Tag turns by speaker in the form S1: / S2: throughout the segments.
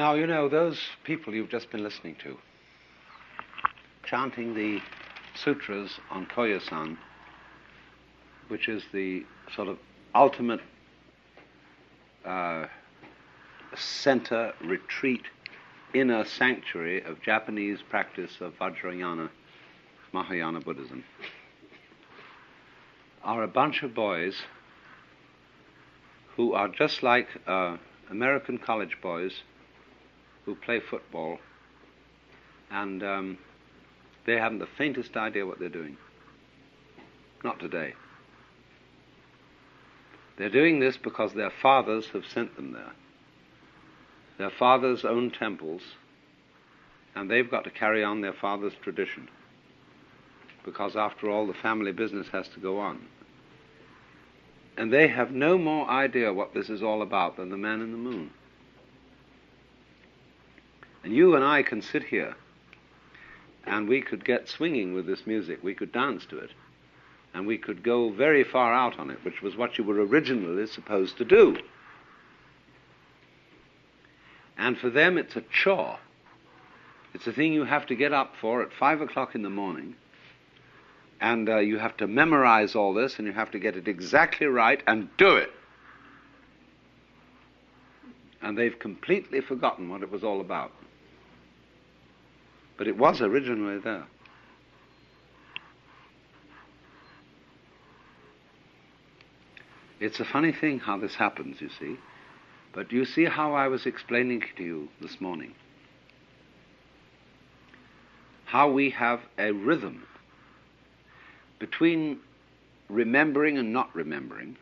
S1: Now, you know, those people you've just been listening to, chanting the sutras on Koyasan, which is the sort of ultimate center, retreat, inner sanctuary of Japanese practice of Vajrayana, Mahayana Buddhism, are a bunch of boys who are just like American college boys who play football, and they haven't the faintest idea what they're doing. Not today. They're doing this because their fathers have sent them there. Their fathers own temples, and they've got to carry on their father's tradition, because after all, the family business has to go on. And they have no more idea what this is all about than the man in the moon. And you and I can sit here, and we could get swinging with this music. We could dance to it, and we could go very far out on it, which was what you were originally supposed to do. And for them, it's a chore. It's a thing you have to get up for at 5 o'clock in the morning, and you have to memorize all this, and you have to get it exactly right and do it. And they've completely forgotten what it was all about. But it was originally there. It's a funny thing how this happens, you see. But you see how I was explaining to you this morning? How we have a rhythm between remembering and not remembering.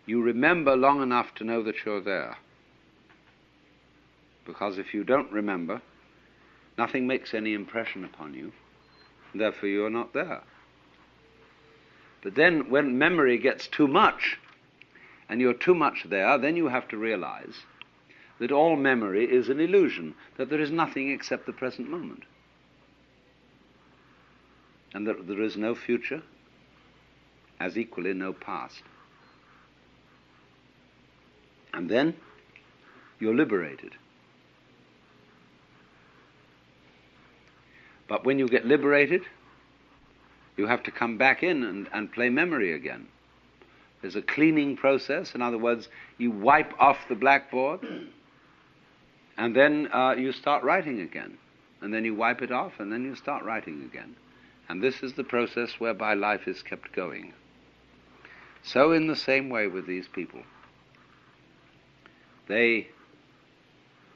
S1: You remember long enough to know that you're there. Because if you don't remember, nothing makes any impression upon you, and therefore you're not there. But then when memory gets too much, and you're too much there, then you have to realize that all memory is an illusion, that there is nothing except the present moment. And that there is no future, as equally no past. And then you're liberated. But when you get liberated, you have to come back in and play memory again. There's a cleaning process. In other words, you wipe off the blackboard, and then you start writing again. And then you wipe it off, and then you start writing again. And this is the process whereby life is kept going. So in the same way with these people, they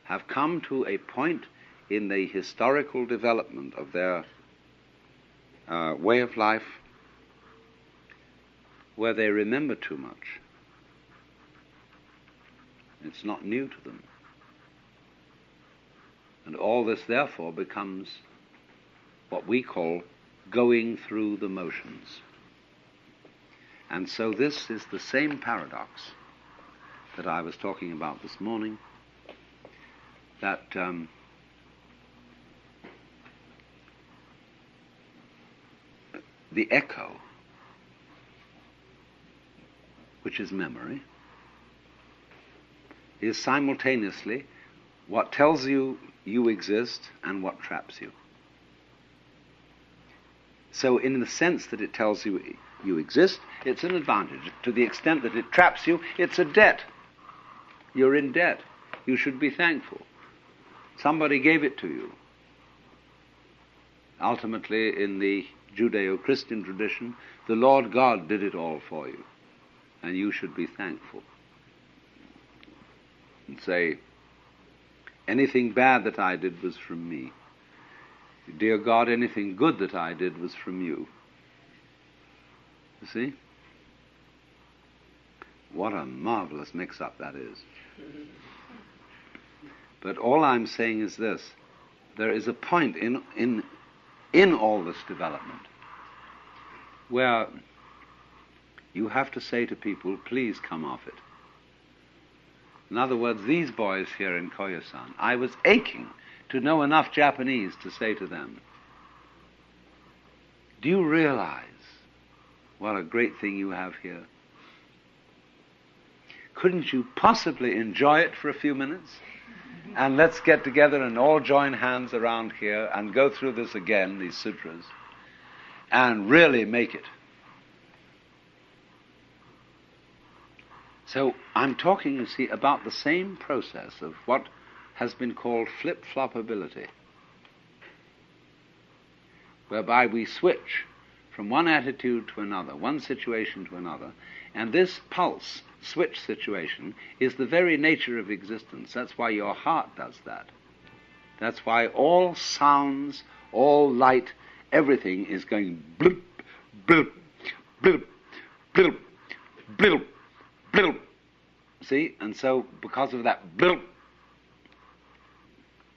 S1: have come to a point in the historical development of their way of life where they remember too much. It's not new to them. And all this therefore becomes what we call going through the motions. And so this is the same paradox that I was talking about this morning, that the echo, which is memory, is simultaneously what tells you you exist and what traps you. So in the sense that it tells you you exist, it's an advantage. To the extent that it traps you, it's a debt. You're in debt. You should be thankful. Somebody gave it to you. Ultimately, in the Judeo-Christian tradition, the Lord God did it all for you, and you should be thankful. And say, anything bad that I did was from me. Dear God, anything good that I did was from you. You see? What a marvelous mix-up that is. But all I'm saying is this: there is a point in all this development where you have to say to people, please come off it. In other words, these boys here in Koyasan, I was aching to know enough Japanese to say to them, do you realize what a great thing you have here? couldn't you possibly enjoy it for a few minutes? And let's get together and all join hands around here and go through this again, these sutras, and really make it. So I'm talking, you see, about the same process of what has been called flip-flopability, whereby we switch from one attitude to another, one situation to another, and this pulse switch situation is the very nature of existence. That's why your heart does that. That's why all sounds, all light, everything is going bloop, bloop, bloop, bloop, bloop, bloop. See? And so because of that bloop,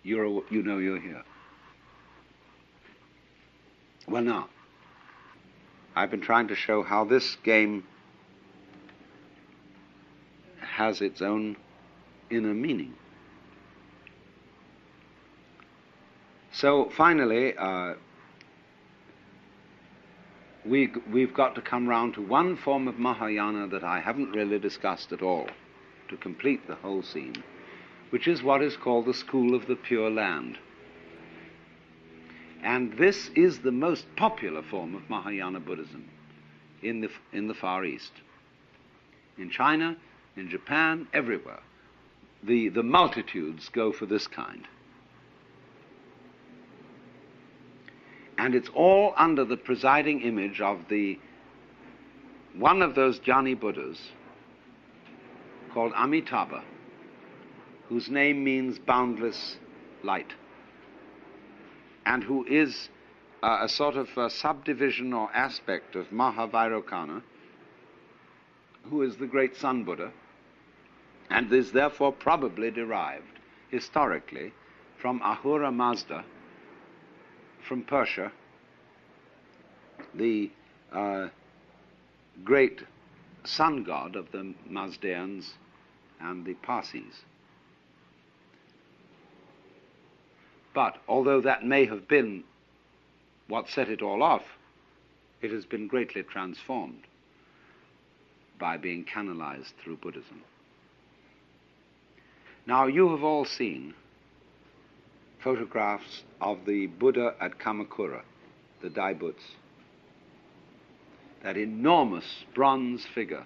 S1: you know you're here. Well, now, I've been trying to show how this game has its own inner meaning. So finally, we've got to come round to one form of Mahayana that I haven't really discussed at all to complete the whole scene, which is what is called the School of the Pure Land. And this is the most popular form of Mahayana Buddhism in the Far East. In China, in Japan, everywhere. The multitudes go for this kind. And it's all under the presiding image of one of those Jnani Buddhas called Amitabha, whose name means boundless light, and who is a sort of subdivision or aspect of Mahavairocana, who is the great Sun Buddha, and is therefore probably derived historically from Ahura Mazda, from Persia, the great sun god of the Mazdaeans and the Parsis. But although that may have been what set it all off, it has been greatly transformed by being canalized through Buddhism. Now, you have all seen photographs of the Buddha at Kamakura, the Daibuts, that enormous bronze figure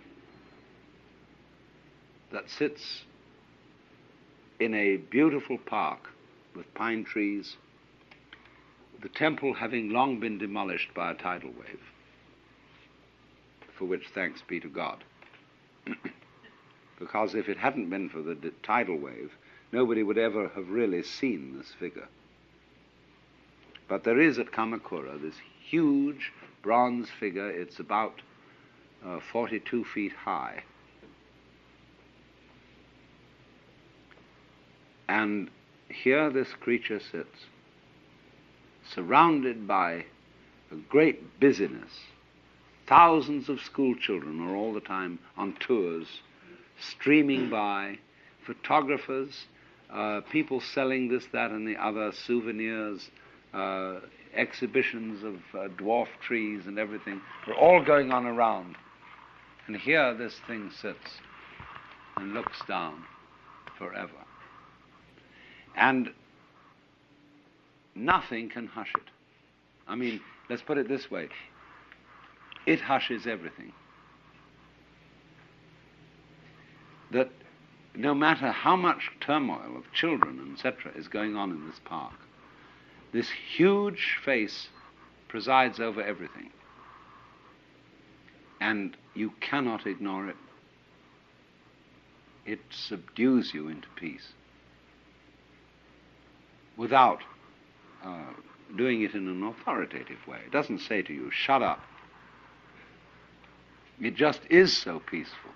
S1: that sits in a beautiful park with pine trees, the temple having long been demolished by a tidal wave, for which thanks be to God. Because if it hadn't been for the tidal wave, nobody would ever have really seen this figure. But there is at Kamakura this huge bronze figure. It's about 42 feet high. And here this creature sits, surrounded by a great busyness. Thousands of school children are all the time on tours, streaming by, photographers, people selling this, that, and the other, souvenirs, exhibitions of dwarf trees and everything, are all going on around. And here this thing sits and looks down forever. And nothing can hush it. I mean, let's put it this way. It hushes everything. That no matter how much turmoil of children, etc., is going on in this park, this huge face presides over everything. And you cannot ignore it. It subdues you into peace without doing it in an authoritative way. It doesn't say to you, shut up. It just is so peaceful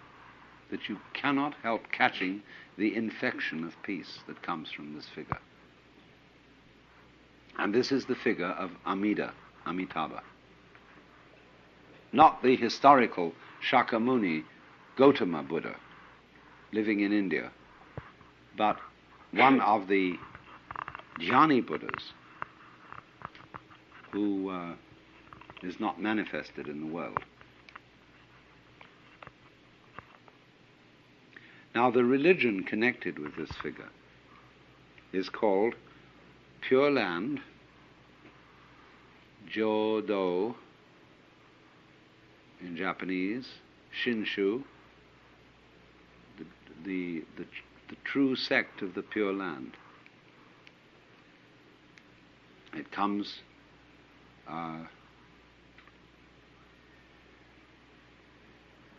S1: that you cannot help catching the infection of peace that comes from this figure. And this is the figure of Amitabha. Not the historical Shakyamuni Gautama Buddha living in India, but one of the Jnani Buddhas who is not manifested in the world. Now the religion connected with this figure is called Pure Land Jodo in Japanese, Shinshu, the true sect of the Pure Land. It comes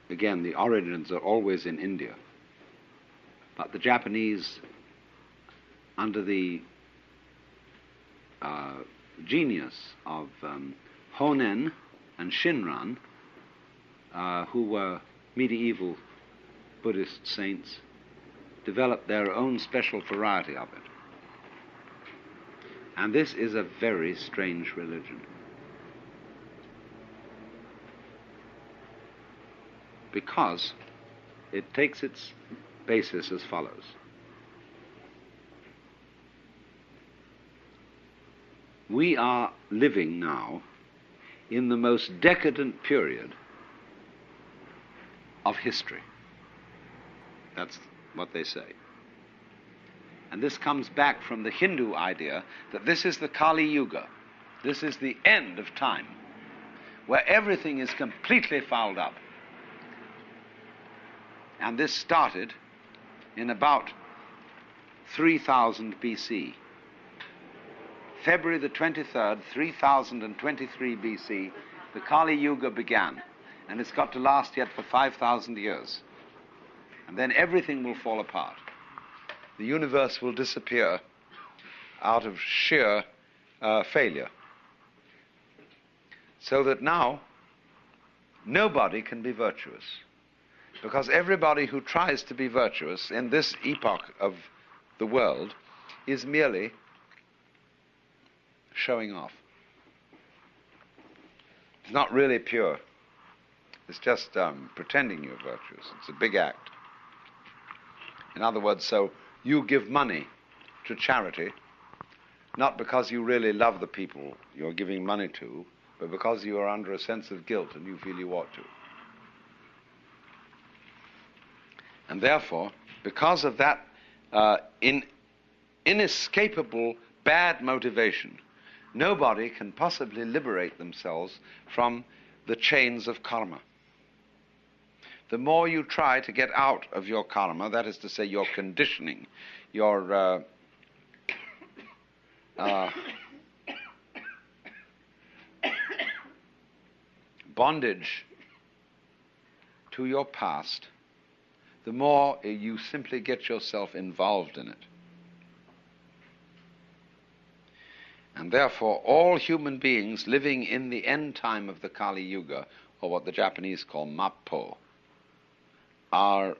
S1: again, the origins are always in India, but the Japanese, under the genius of Honen and Shinran, who were medieval Buddhist saints, developed their own special variety of it. And this is a very strange religion, because it takes its basis as follows. We are living now in the most decadent period of history. That's what they say. And this comes back from the Hindu idea that this is the Kali Yuga. This is the end of time, where everything is completely fouled up. And this started in about 3000 BC. February the 23rd, 3023 BC, the Kali Yuga began. And it's got to last yet for 5,000 years. And then everything will fall apart. The universe will disappear out of sheer failure. So that now, nobody can be virtuous. Because everybody who tries to be virtuous in this epoch of the world is merely showing off. It's not really pure. It's just pretending you're virtuous. It's a big act. In other words, so you give money to charity, not because you really love the people you're giving money to, but because you are under a sense of guilt and you feel you ought to. And therefore, because of that inescapable bad motivation, nobody can possibly liberate themselves from the chains of karma. The more you try to get out of your karma, that is to say, your conditioning, your bondage to your past, the more you simply get yourself involved in it. And therefore, all human beings living in the end time of the Kali Yuga, or what the Japanese call Mappo, are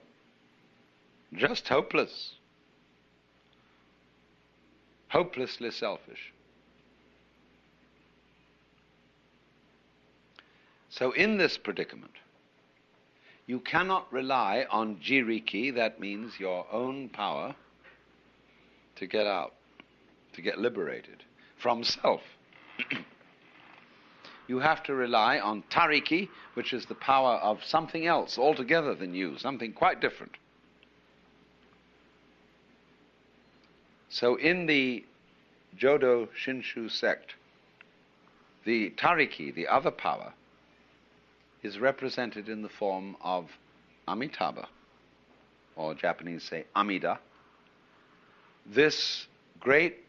S1: just hopeless, hopelessly selfish. So in this predicament, you cannot rely on jiriki, that means your own power, to get out, to get liberated from self. You have to rely on tariki, which is the power of something else altogether than you, something quite different. So in the Jodo Shinshu sect, the tariki, the other power, is represented in the form of Amitabha, or Japanese say Amida, this great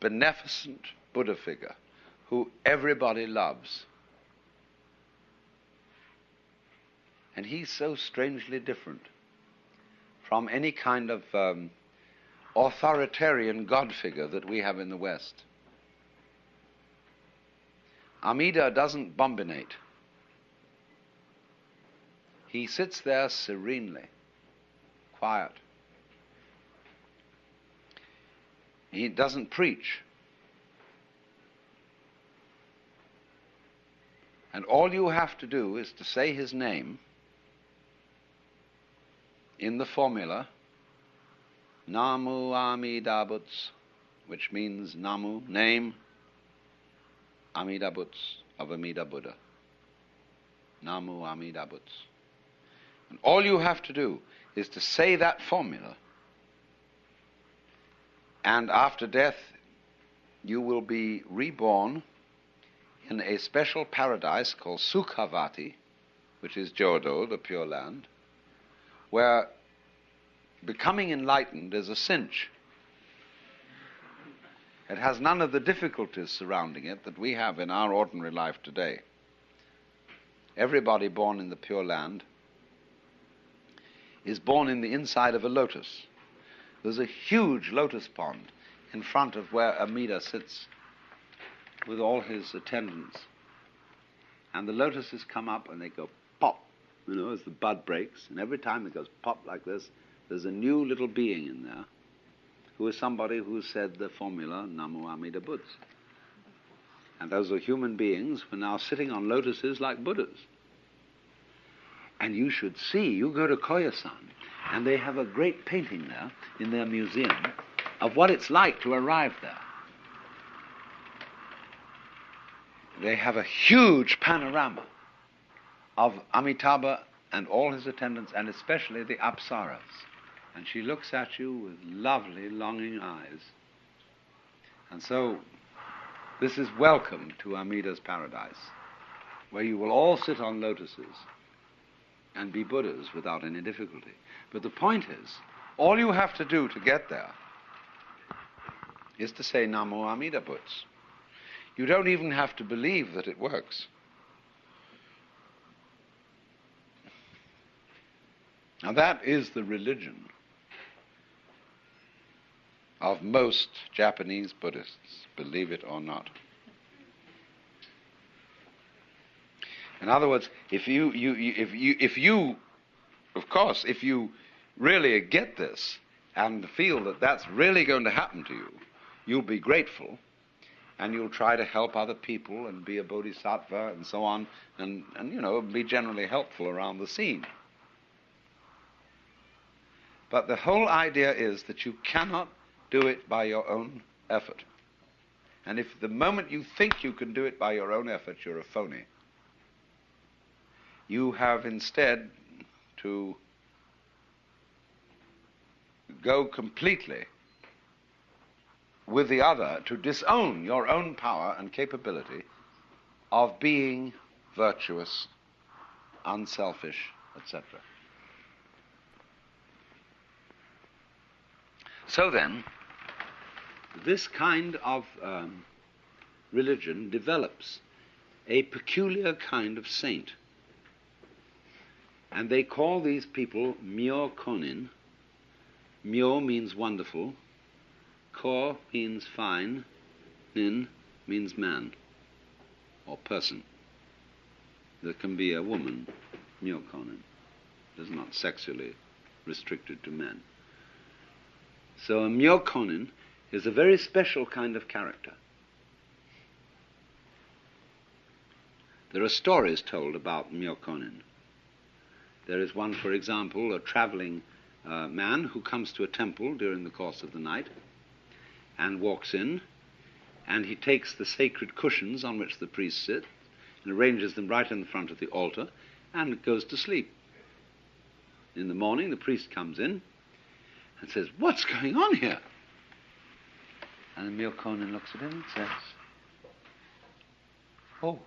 S1: beneficent Buddha figure who everybody loves. And he's so strangely different from any kind of authoritarian God figure that we have in the West. Amida doesn't bombinate. He sits there serenely, quiet. He doesn't preach. And all you have to do is to say his name in the formula Namu Amida Butsu, which means Namu, name, Amida Butsu, of Amida Buddha. Namu Amida Butsu. And all you have to do is to say that formula, and after death you will be reborn in a special paradise called Sukhavati, which is Jodo, the Pure Land, where becoming enlightened is a cinch. It has none of the difficulties surrounding it that we have in our ordinary life today. Everybody born in the Pure Land is born in the inside of a lotus. There's a huge lotus pond in front of where Amida sits with all his attendants. And the lotuses come up and they go pop, as the bud breaks. And every time it goes pop like this, there's a new little being in there who is somebody who said the formula Namo Amida Buddhas. And those are human beings who are now sitting on lotuses like Buddhas. And you should see, you go to Koyasan, and they have a great painting there in their museum of what it's like to arrive there. They have a huge panorama of Amitabha and all his attendants, and especially the Apsaras. And she looks at you with lovely, longing eyes. And so, this is welcome to Amida's paradise, where you will all sit on lotuses and be Buddhas without any difficulty. But the point is, all you have to do to get there is to say Namo Amida Buddhas. You don't even have to believe that it works. Now that is the religion of most Japanese Buddhists, believe it or not. In other words, if you really get this and feel that that's really going to happen to you, you'll be grateful, and you'll try to help other people and be a bodhisattva and so on, and be generally helpful around the scene. But the whole idea is that you cannot do it by your own effort. And if the moment you think you can do it by your own effort, you're a phony. You have instead to go completely with the other, to disown your own power and capability of being virtuous, unselfish, etc. So then, this kind of religion develops a peculiar kind of saint. And they call these people Myo Konin. Myo means wonderful, Ko means fine, Nin means man or person. There can be a woman, Myo Konin. It is not sexually restricted to men. So a Myo Konin is a very special kind of character. There are stories told about Myo Konin. There is one, for example, a traveling man who comes to a temple during the course of the night and walks in, and he takes the sacred cushions on which the priests sit and arranges them right in the front of the altar and goes to sleep. In the morning, the priest comes in and says, "What's going on here?" And the Myo Konin looks at him and says, "Oh,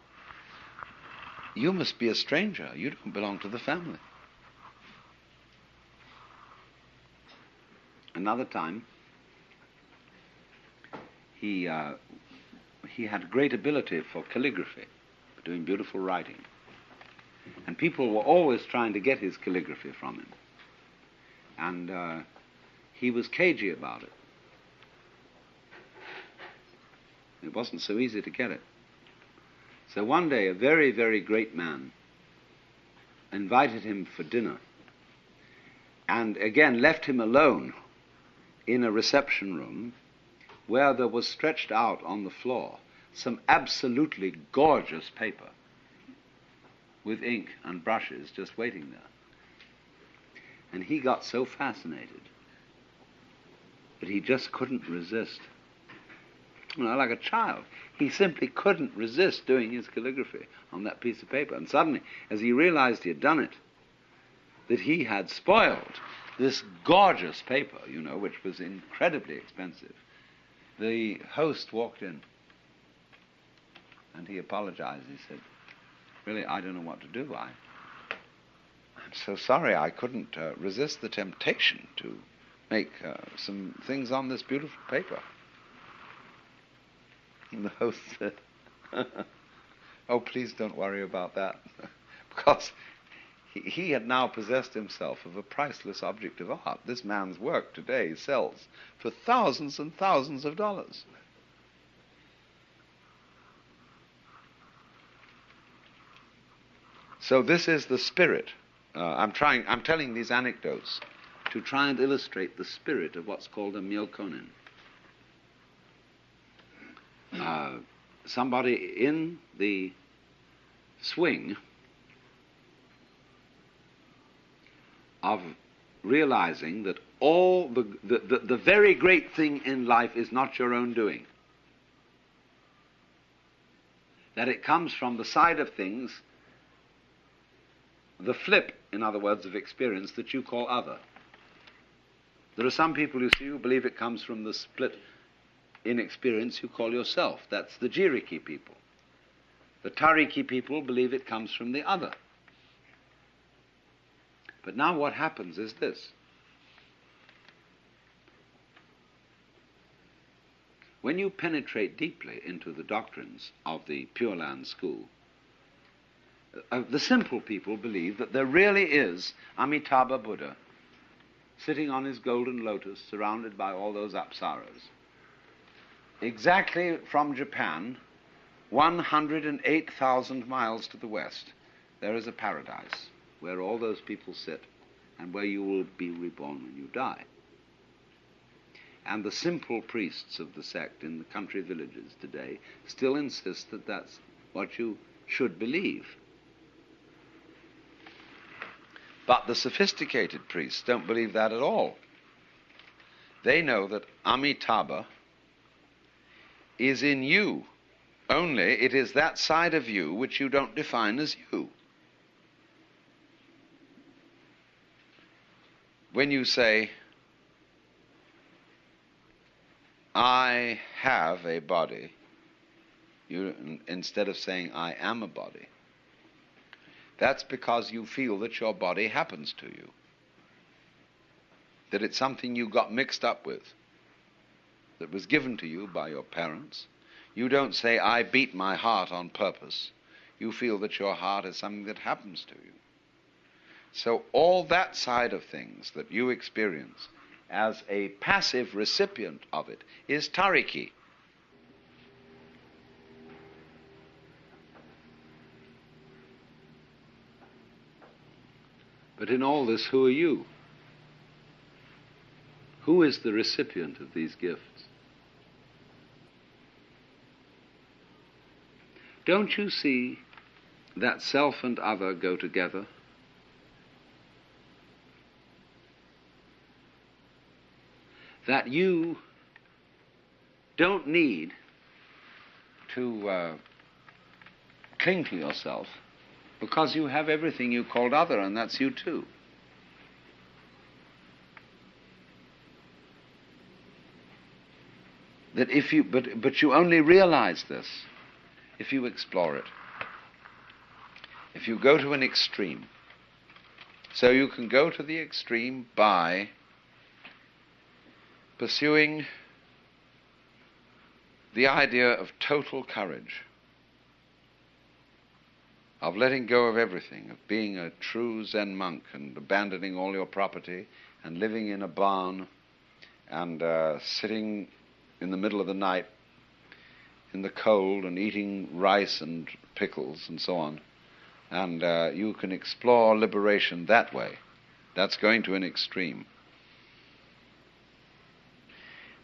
S1: you must be a stranger. You don't belong to the family." Another time, he had great ability for calligraphy, for doing beautiful writing. And people were always trying to get his calligraphy from him. And he was cagey about it. It wasn't so easy to get it. So one day, a very, very great man invited him for dinner, and again left him alone in a reception room where there was stretched out on the floor some absolutely gorgeous paper with ink and brushes just waiting there. And he got so fascinated that he just couldn't resist. Like a child. He simply couldn't resist doing his calligraphy on that piece of paper. And suddenly, as he realized he had done it, that he had spoiled this gorgeous paper, which was incredibly expensive. The host walked in and he apologized. He said, "Really, I don't know what to do. I'm so sorry I couldn't resist the temptation to make some things on this beautiful paper." And the host said, "Oh, please don't worry about that," because he had now possessed himself of a priceless object of art. This man's work today sells for thousands and thousands of dollars. So this is the spirit. I'm telling these anecdotes to try and illustrate the spirit of what's called a myokonin. Somebody in the swing of realizing that all the very great thing in life is not your own doing. That it comes from the side of things, the flip, in other words, of experience that you call other. There are some people, you see, who believe it comes from the split in experience you call yourself. That's the Jiriki people. The Tariki people believe it comes from the other. But now what happens is this. When you penetrate deeply into the doctrines of the Pure Land school, the simple people believe that there really is Amitabha Buddha sitting on his golden lotus surrounded by all those apsaras. Exactly from Japan, 108,000 miles to the west, there is a paradise where all those people sit and where you will be reborn when you die. And the simple priests of the sect in the country villages today still insist that that's what you should believe. But the sophisticated priests don't believe that at all. They know that Amitabha is in you, only it is that side of you which you don't define as you. When you say, "I have a body," instead of saying, "I am a body," that's because you feel that your body happens to you, that it's something you got mixed up with, that was given to you by your parents. You don't say, "I beat my heart on purpose." You feel that your heart is something that happens to you. So all that side of things that you experience as a passive recipient of it is tariki. But in all this, who are you? Who is the recipient of these gifts? Don't you see that self and other go together? That you don't need to cling to yourself because you have everything you called other, and that's you too. That if you, but you only realize this if you explore it. If you go to an extreme. So you can go to the extreme by pursuing the idea of total courage, of letting go of everything, of being a true Zen monk and abandoning all your property and living in a barn and sitting in the middle of the night in the cold and eating rice and pickles and so on. And you can explore liberation that way. That's going to an extreme.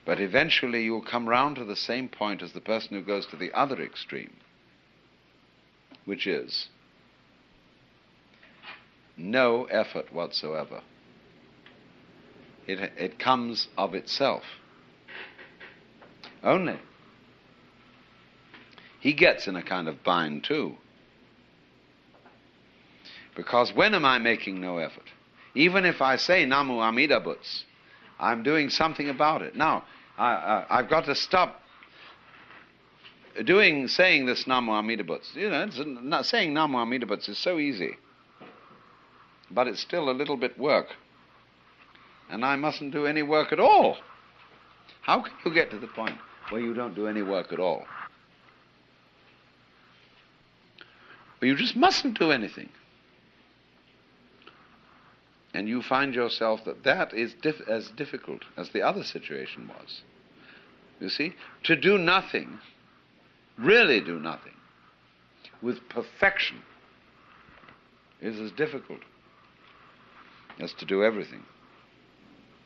S1: But eventually you'll come round to the same point as the person who goes to the other extreme, which is no effort whatsoever. It comes of itself. Only. He gets in a kind of bind too. Because when am I making no effort? Even if I say Namu Amida Butsu, I'm doing something about it. Now, I've got to stop saying this Namu Amida Butsu. You know, saying Namu Amida Butsu is so easy, but it's still a little bit work. And I mustn't do any work at all. How can you get to the point where you don't do any work at all? But you just mustn't do anything. And you find yourself that is as difficult as the other situation was. You see? To do nothing, really do nothing, with perfection, is as difficult as to do everything.